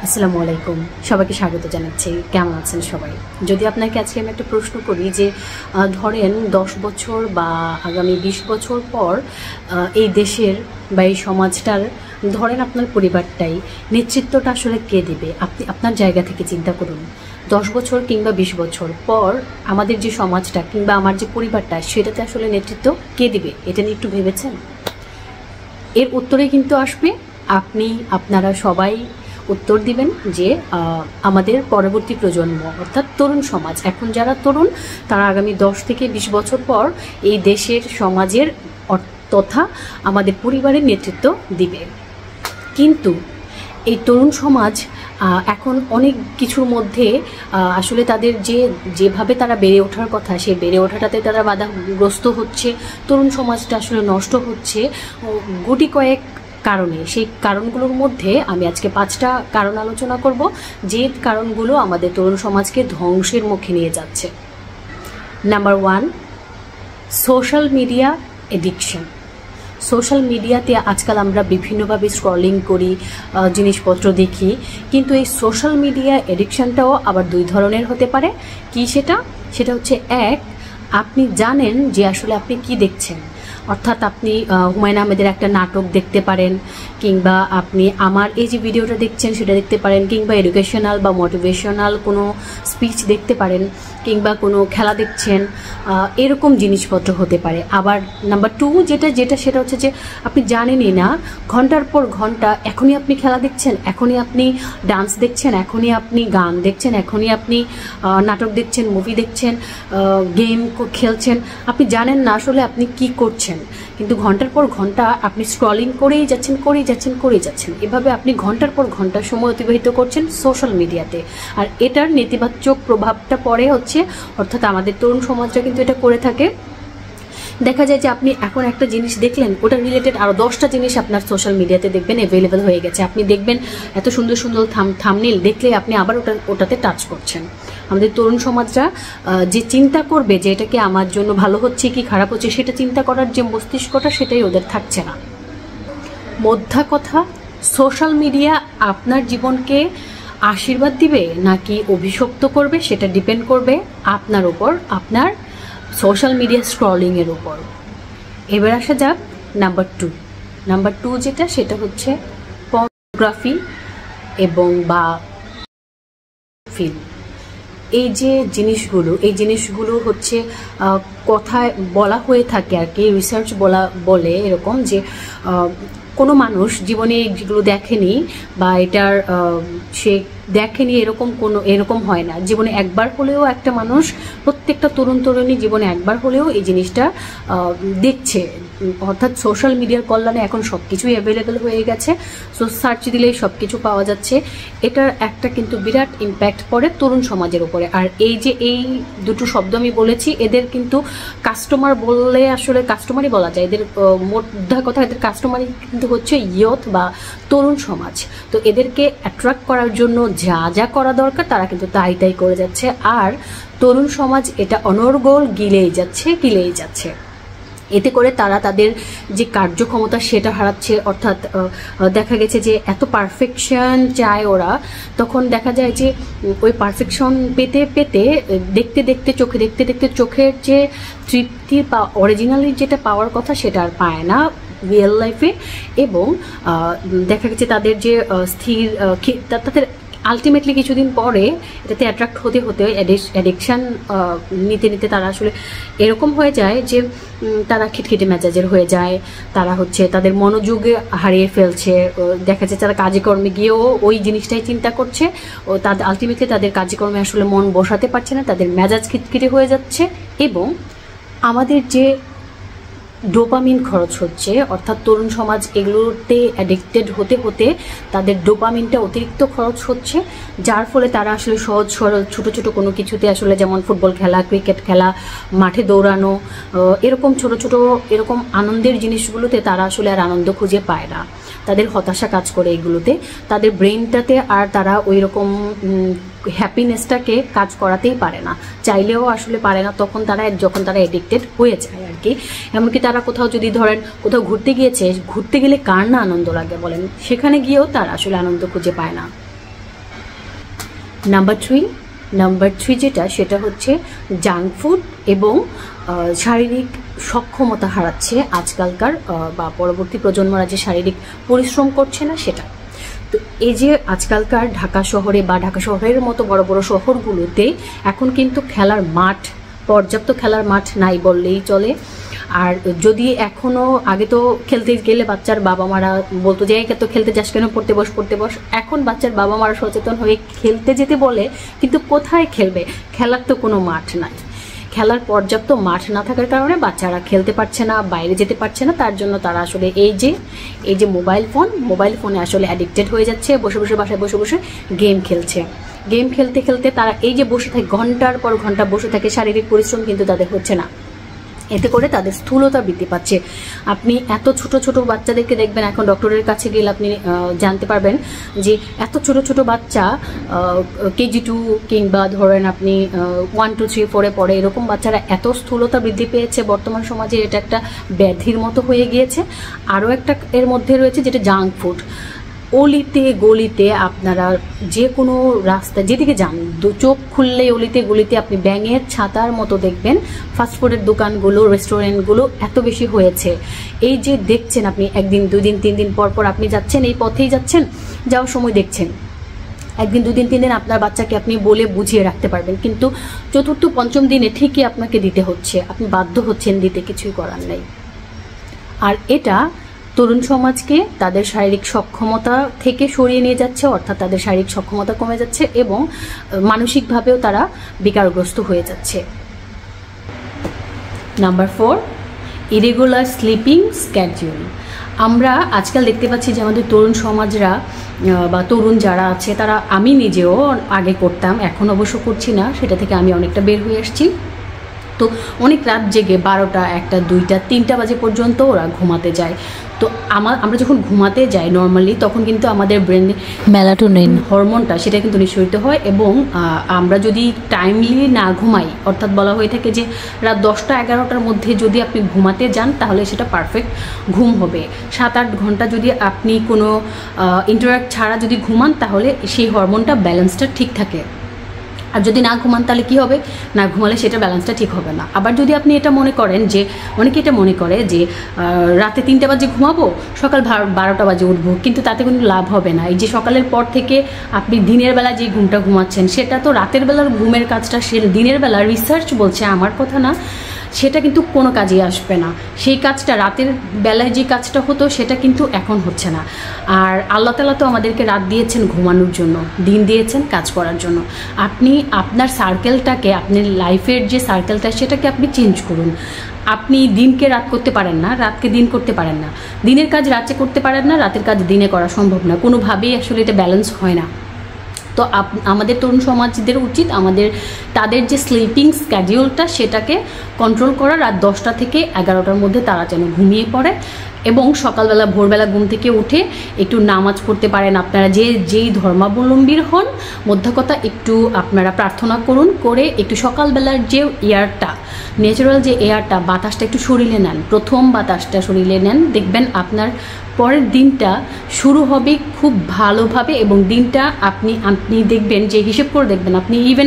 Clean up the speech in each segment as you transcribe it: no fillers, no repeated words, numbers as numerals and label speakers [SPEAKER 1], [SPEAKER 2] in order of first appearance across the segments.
[SPEAKER 1] আসসালামু আলাইকুম, সবাইকে স্বাগত জানাচ্ছি। কেমন আছেন সবাই? যদি আপনাকে আজকে আমি একটা প্রশ্ন করি যে ধরেন 10 বছর বা আগামী 20 বছর পর এই দেশের বা এই সমাজটার, ধরেন আপনার পরিবারটাই নেতৃত্বটা আসলে কে দেবে? আপনি আপনার জায়গা থেকে চিন্তা করুন। 10 বছর কিংবা 20 বছর পর আমাদের যে সমাজটা কিংবা আমার যে পরিবারটা, সেটাতে আসলে নেতৃত্ব কে দিবে? এটা নিয়ে একটু ভেবেছেন? এর উত্তরে কিন্তু আসবে আপনারা সবাই উত্তর দিবেন যে আমাদের পরবর্তী প্রজন্ম অর্থাৎ তরুণ সমাজ। এখন যারা তরুণ তারা আগামী 10 থেকে 20 বছর পর এই দেশের সমাজের তথা আমাদের পরিবারের নেতৃত্ব দিবে। কিন্তু এই তরুণ সমাজ এখন অনেক কিছুর মধ্যে আসলে তাদের যেভাবে তারা বেড়ে ওঠার কথা, সেই বেড়ে ওঠাটাতে তারা বাধাগ্রস্ত হচ্ছে। তরুণ সমাজটা আসলে নষ্ট হচ্ছে গুটি কয়েক কারণে। সেই কারণগুলোর মধ্যে আমি আজকে 5টা কারণ আলোচনা করব, যে কারণগুলো আমাদের তরুণ সমাজকে ধ্বংসের মুখে নিয়ে যাচ্ছে। Number 1, social media addiction. Social মিডিয়াতে আজকাল আমরা বিভিন্নভাবে স্ক্রলিং করি, জিনিসপত্র দেখি, কিন্তু এই সোশ্যাল মিডিয়া এডিকশনটাও আবার 2 ধরনের হতে পারে। কি সেটা হচ্ছে, এক, আপনি জানেন যে আসলে আপনি কি দেখছেন, অর্থাৎ আপনি হুমায়ুন আহমেদের একটা নাটক দেখতে পারেন, কিংবা আপনি আমার এই যে ভিডিওটা দেখছেন সেটা দেখতে পারেন, কিংবা এডুকেশনাল বা মোটিভেশনাল কোনো স্পিচ দেখতে পারেন, কিংবা কোনো খেলা দেখছেন, এরকম জিনিসপত্র হতে পারে। আবার নাম্বার 2 যেটা সেটা হচ্ছে যে আপনি জানেনই না, ঘন্টার পর ঘন্টা এখনই আপনি খেলা দেখছেন, এখনই আপনি ডান্স দেখছেন, এখনই আপনি গান দেখছেন, এখনই আপনি নাটক দেখছেন, মুভি দেখছেন, গেম খেলছেন। আপনি জানেন না আসলে আপনি কি করছেন, কিন্তু ঘন্টার পর ঘন্টা আপনি স্ক্রলিং করেই যাচ্ছেন। এভাবে আপনি ঘন্টার পর ঘন্টা সময় অতিবাহিত করছেন সোশ্যাল মিডিয়াতে। আর এটার নেতিবাচক প্রভাবটা পড়ে হচ্ছে, অর্থাৎ আমাদের তরুণ সমাজরা কিন্তু এটা করে থাকে। দেখা যায় যে আপনি এখন একটা জিনিস দেখলেন, ওটা রিলেটেড আরও 10টা জিনিস আপনার সোশ্যাল মিডিয়াতে দেখবেন অ্যাভেলেবেল হয়ে গেছে। আপনি দেখবেন এত সুন্দর সুন্দর থাম্বনেল দেখলে আপনি আবার ওটাতে টাচ করছেন। আমাদের তরুণ সমাজরা যে চিন্তা করবে যে এটা কি আমার জন্য ভালো হচ্ছে কি খারাপ হচ্ছে, সেটা চিন্তা করার যে মস্তিষ্কটা, সেটাই ওদের থাকছে না। মোদ্দা কথা, সোশ্যাল মিডিয়া আপনার জীবনকে আশীর্বাদ দিবে নাকি অভিশপ্ত করবে, সেটা ডিপেন্ড করবে আপনার উপর, আপনার সোশ্যাল মিডিয়া স্ক্রলিংয়ের উপর। এবার আসা যাক নাম্বার টু সেটা হচ্ছে পর্নোগ্রাফি এবং বা ফিল্ম। এই জিনিসগুলো হচ্ছে কথায় বলা হয়ে থাকে আর কি, রিসার্চ বলে এরকম যে কোনো মানুষ জীবনে যেগুলো দেখেনি বা এটার সে দেখেনি এরকম হয় না। জীবনে একবার হলেও একটা মানুষ, প্রত্যেকটা তরুণী জীবনে একবার হলেও এই জিনিসটা দেখছে। অর্থাৎ সোশ্যাল মিডিয়ার কল্যাণে এখন সব কিছুই অ্যাভেলেবেল হয়ে গেছে, সো সার্চ দিলেই সব কিছু পাওয়া যাচ্ছে। এটার একটা কিন্তু বিরাট ইম্প্যাক্ট পড়ে তরুণ সমাজের উপরে। আর এই দুটো শব্দ আমি বলেছি, এদের কিন্তু কাস্টমার বললে আসলে কাস্টমারই বলা যায়, এদের মোদ্দা কথা এদের কাস্টমারই কিন্তু হচ্ছে ইয়থ বা তরুণ সমাজ। তো এদেরকে অ্যাট্রাক্ট করার জন্য যা করা দরকার তারা কিন্তু তাই করে যাচ্ছে। আর তরুণ সমাজ এটা অনর্গল গিলেই যাচ্ছে। এতে করে তারা তাদের যে কার্যক্ষমতা সেটা হারাচ্ছে। অর্থাৎ দেখা গেছে যে এত পারফেকশন চায় ওরা, তখন দেখা যায় যে ওই পারফেকশন পেতে দেখতে চোখের যে তৃপ্তি বা অরিজিনালি যেটা পাওয়ার কথা সেটা আর পায় না রিয়েল লাইফে। এবং দেখা গেছে তাদের যে তাদের আলটিমেটলি কিছুদিন পরে এটাতে অ্যাট্রাক্ট হতে অ্যাডিকশান নিতে তারা আসলে এরকম হয়ে যায় যে তারা খিটখিটে মেজাজের হয়ে যায়, তারা হচ্ছে তাদের মনোযোগে হারিয়ে ফেলছে। দেখা যাচ্ছে তারা কাজকর্মে গিয়েও ওই জিনিসটাই চিন্তা করছে, ও তাদের আলটিমেটলি তাদের কাজকর্মে আসলে মন বসাতে পারছে না, তাদের মেজাজ খিটখিটে হয়ে যাচ্ছে। এবং আমাদের যে ডোপামিন খরচ হচ্ছে, অর্থাৎ তরুণ সমাজ এগুলোতে অ্যাডিক্টেড হতে তাদের ডোপামিনটা অতিরিক্ত খরচ হচ্ছে, যার ফলে তারা আসলে সহজ সরল ছোট কোনো কিছুতে আসলে, যেমন ফুটবল খেলা, ক্রিকেট খেলা, মাঠে দৌড়ানো, এরকম ছোট এরকম আনন্দের জিনিসগুলোতে তারা আসলে আর আনন্দ খুঁজে পায় না। তাদের হতাশা কাজ করে এগুলোতে, তাদের ব্রেনটাতে আর তারা ওই রকম হ্যাপিনেসটাকে কাজ করাতেই পারে না, চাইলেও আসলে পারে না। যখন তারা এডিক্টেড হয়ে যায় আর কি। এমনকি তারা কোথাও যদি ধরেন কোথাও ঘুরতে গেলে কার না আনন্দ লাগে বলেন, সেখানে গিয়েও তারা আসলে আনন্দ খুঁজে পায় না। নাম্বার থ্রি যেটা, সেটা হচ্ছে জাঙ্ক ফুড এবং শারীরিক সক্ষমতা হারাচ্ছে আজকালকার বা পরবর্তী প্রজন্মরা যে শারীরিক পরিশ্রম করছে না সেটা। তো এই যে আজকালকার ঢাকা শহরে বা ঢাকা শহরের মতো বড় বড় শহরগুলোতে এখন কিন্তু খেলার মাঠ, পর্যাপ্ত খেলার মাঠ নাই বললেই চলে। আর যদি এখনও, আগে তো খেলতে গেলে বাচ্চার বাবা মারা বলতো যে তো খেলতে যাস কেন, পড়তে বস। এখন বাচ্চার বাবা মারা সচেতন হয়ে খেলতে যেতে বলে, কিন্তু কোথায় খেলবে? খেলার তো কোনো মাঠ নাই। খেলার পর্যাপ্ত মাঠ না থাকার কারণে বাচ্চারা খেলতে পারছে না, বাইরে যেতে পারছে না। তার জন্য তারা আসলে এই যে মোবাইল ফোনে আসলে অ্যাডিক্টেড হয়ে যাচ্ছে, বাসায় বসে গেম খেলছে। গেম খেলতে খেলতে তারা এই যে বসে থাকে, ঘন্টার পর ঘন্টা বসে থাকে, শারীরিক পরিশ্রম কিন্তু তাদের হচ্ছে না। এতে করে তাদের স্থূলতা বৃদ্ধি পাচ্ছে। আপনি এত ছোট ছোট বাচ্চাদেরকে দেখবেন, এখন ডক্টরের কাছে গেলে আপনি জানতে পারবেন যে এত ছোট ছোট বাচ্চা কেজি 2 কিংবা ধরেন আপনি 1, 2, 3, 4 পড়ে, এরকম বাচ্চারা এত স্থূলতা বৃদ্ধি পেয়েছে বর্তমান সমাজে, এটা একটা ব্যাধির মতো হয়ে গিয়েছে। আরও একটা এর মধ্যে রয়েছে যেটা জাঙ্ক ফুড। অলিতে গলিতে আপনারা যে কোনো রাস্তা যেদিকে যান, চোখ খুললে অলিতে গলিতে আপনি ব্যাঙের ছাতার মতো দেখবেন ফাস্টফুডের দোকানগুলো, রেস্টুরেন্টগুলো এত বেশি হয়েছে। এই যে দেখছেন আপনি, 1 দিন 2 দিন 3 দিন পর আপনি যাচ্ছেন, এই পথেই যাচ্ছেন, যাওয়ার সময় দেখছেন। 1 দিন 2 দিন 3 দিন আপনার বাচ্চাকে আপনি বলে বুঝিয়ে রাখতে পারবেন, কিন্তু 4র্থ 5ম দিনে ঠিকই আপনাকে দিতে হচ্ছে, আপনি বাধ্য হচ্ছেন দিতে, কিছুই করার নেই। আর এটা তরুণ সমাজকে তাদের শারীরিক সক্ষমতা থেকে সরিয়ে নিয়ে যাচ্ছে, অর্থাৎ তাদের শারীরিক সক্ষমতা কমে যাচ্ছে এবং মানসিকভাবেও তারা বিকারগ্রস্ত হয়ে যাচ্ছে। Number 4, irregular sleeping schedule. আমরা আজকাল দেখতে পাচ্ছি যে আমাদের তরুণ সমাজরা বা তরুণ যারা আছে তারা, আমি নিজেও আগে করতাম, এখন অবশ্য করছি না, সেটা থেকে আমি অনেকটা বের হয়ে আসছি। তো অনেক রাত জেগে 12টা, 1টা, 2টা, 3টা বাজে পর্যন্ত ওরা ঘুমাতে যায়। তো আমরা যখন ঘুমাতে যাই নর্মালি, তখন কিন্তু আমাদের ব্রেনে মেলাটোনিন হরমোনটা সেটা কিন্তু নিঃসরিত হয়, এবং আমরা যদি টাইমলি না ঘুমাই, অর্থাৎ বলা হয়ে থাকে যে রাত 10টা 11টার মধ্যে যদি আপনি ঘুমাতে যান তাহলে সেটা পারফেক্ট ঘুম হবে। 7-8 ঘন্টা যদি আপনি কোনো ইন্টারাক্ট ছাড়া যদি ঘুমান তাহলে সেই হরমোনটা ব্যালেন্সটা ঠিক থাকে। আর যদি না ঘুমান তাহলে কি হবে? না ঘুমালে সেটা ব্যালেন্সটা ঠিক হবে না। আবার যদি আপনি এটা মনে করেন যে, অনেকে এটা মনে করে যে রাতে 3টা বাজে ঘুমাবো, সকাল 12টা বাজে উঠবো, কিন্তু তাতে কোনো লাভ হবে না। এই যে সকালের পর থেকে আপনি দিনের বেলা যে ঘুমটা ঘুমাচ্ছেন, সেটা তো রাতের বেলার ঘুমের কাজটা সে দিনের বেলা, রিসার্চ বলছে, আমার কথা না, সেটা কিন্তু কোনো কাজে আসবে না। সেই কাজটা রাতের বেলায় যে কাজটা হতো সেটা কিন্তু এখন হচ্ছে না। আর আল্লাহ তাআলা তো আমাদেরকে রাত দিয়েছেন ঘুমানোর জন্য, দিন দিয়েছেন কাজ করার জন্য। আপনি আপনার সার্কেলটাকে, আপনার লাইফের যে সার্কেলটা, সেটাকে আপনি চেঞ্জ করুন। আপনি দিনকে রাত করতে পারেন না, রাতকে দিন করতে পারেন না, দিনের কাজ রাতে করতে পারেন না, রাতের কাজ দিনে করা সম্ভব না, কোনোভাবেই আসলে এটা ব্যালেন্স হয় না। তো আমাদের তরুণ সমাজদের উচিত তাদের যে স্লিপিং স্ক্যাডিউলটা সেটাকে কন্ট্রোল করা। রাত 10টা থেকে 11টার মধ্যে তারা যেন ঘুমিয়ে পড়ে এবং সকালবেলা ভোরবেলা ঘুম থেকে উঠে একটু নামাজ পড়তে পারেন। আপনারা যেই ধর্মাবলম্বীর হন, মধ্যে কথা একটু আপনারা প্রার্থনা করুন, করে একটু সকালবেলার যে এয়ারটা, ন্যাচারাল যে এয়ারটা, বাতাসটা একটু শরীরে নেন, প্রথম বাতাসটা শরীরে নেন, দেখবেন আপনার পরের দিনটা শুরু হবে খুব ভালোভাবে। এবং দিনটা আপনি দেখবেন যে, হিসেব করে দেখবেন,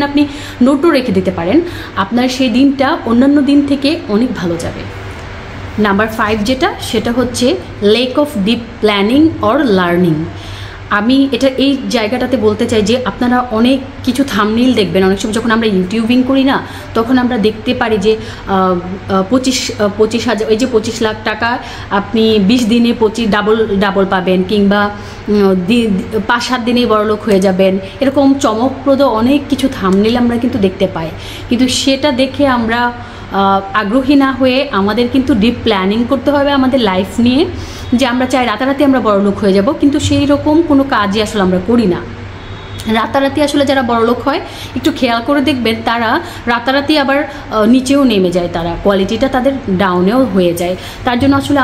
[SPEAKER 1] আপনি নোটও রেখে দিতে পারেন, আপনার সেই দিনটা অন্যান্য দিন থেকে অনেক ভালো যাবে। নাম্বার 5 যেটা, সেটা হচ্ছে lack of deep planning or learning. আমি এই জায়গাটাতে বলতে চাই যে আপনারা অনেক কিছু থাম্বনেইল দেখবেন, অনেক সময় যখন আমরা ইউটিউবিং করি না, তখন আমরা দেখতে পারি যে 25,000, এই যে 25 লাখ টাকা আপনি 20 দিনে ডাবল পাবেন, কিংবা 5-7 দিনেই বড়লোক হয়ে যাবেন, এরকম চমকপ্রদ অনেক কিছু থাম্বনেইল আমরা কিন্তু দেখতে পাই। কিন্তু সেটা দেখে আমরা আগ্রহী না হয়ে আমাদের কিন্তু ডিপ প্ল্যানিং করতে হবে আমাদের লাইফ নিয়ে, যে আমরা চাই রাতারাতি আমরা বড়লোক হয়ে যাব, কিন্তু সেই রকম কোনো কাজই আসলে আমরা করি না। রাতারাতি আসলে যারা বড়লোক হয়, একটু খেয়াল করে দেখবেন, তারা রাতারাতি আবার নিচেও নেমে যায়, তারা কোয়ালিটিটা তাদের ডাউনেও হয়ে যায়। তার জন্য আসলে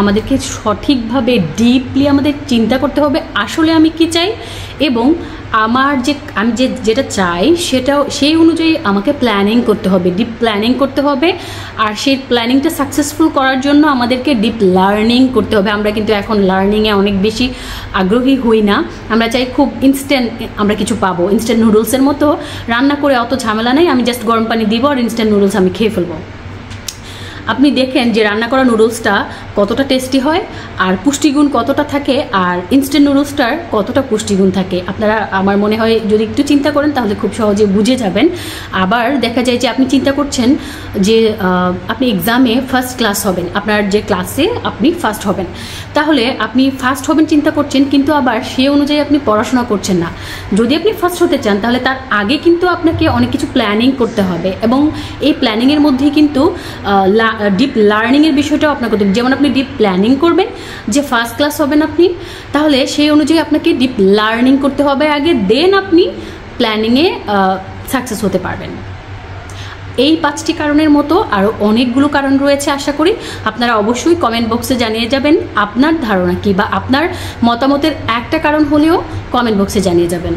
[SPEAKER 1] আমাদেরকে সঠিকভাবে ডিপলি আমাদের চিন্তা করতে হবে আসলে আমি কি চাই, এবং আমি যেটা চাই সেটাও সেই অনুযায়ী আমাকে প্ল্যানিং করতে হবে, ডিপ প্ল্যানিং করতে হবে। আর সেই প্ল্যানিংটা সাকসেসফুল করার জন্য আমাদেরকে ডিপ লার্নিং করতে হবে। আমরা কিন্তু এখন লার্নিংয়ে অনেক বেশি আগ্রহী হই না, আমরা চাই খুব ইনস্ট্যান্ট আমরা কিছু পাবো। ইনস্ট্যান্ট নুডলসের মতো রান্না করে অত ঝামেলা নেই, আমি জাস্ট গরম পানি দিব আর ইনস্ট্যান্ট নুডলস আমি খেয়ে ফেলবো। আপনি দেখেন যে রান্না করা নুডলসটা কতটা টেস্টি হয় আর পুষ্টিগুণ কতটা থাকে, আর ইনস্ট্যান্ট নুডলসটার কতটা পুষ্টিগুণ থাকে। আপনারা আমার মনে হয় যদি একটু চিন্তা করেন তাহলে খুব সহজে বুঝে যাবেন। আবার দেখা যায় যে আপনি চিন্তা করছেন যে আপনি এক্সামে ফার্স্ট ক্লাস হবেন, আপনার যে ক্লাসে আপনি ফার্স্ট হবেন, তাহলে আপনি ফার্স্ট হবেন চিন্তা করছেন, কিন্তু আবার সেই অনুযায়ী আপনি পড়াশোনা করছেন না। যদি আপনি ফার্স্ট হতে চান তাহলে তার আগে কিন্তু আপনাকে অনেক কিছু প্ল্যানিং করতে হবে, এবং এই প্ল্যানিংয়ের মধ্যেই কিন্তু ডিপ লার্নিংয়ের বিষয়টাও আপনার করতে হবে। যেমন আপনি ডিপ প্ল্যানিং করবেন যে ফার্স্ট ক্লাস হবেন আপনি, তাহলে সেই অনুযায়ী আপনাকে ডিপ লার্নিং করতে হবে আগে, দেন আপনি প্ল্যানিংয়ে সাকসেস হতে পারবেন। এই 5টি কারণের মতো আরও অনেকগুলো কারণ রয়েছে। আশা করি আপনারা অবশ্যই কমেন্ট বক্সে জানিয়ে যাবেন আপনার ধারণা কী, বা আপনার মতামতের একটা কারণ হলেও কমেন্ট বক্সে জানিয়ে যাবেন।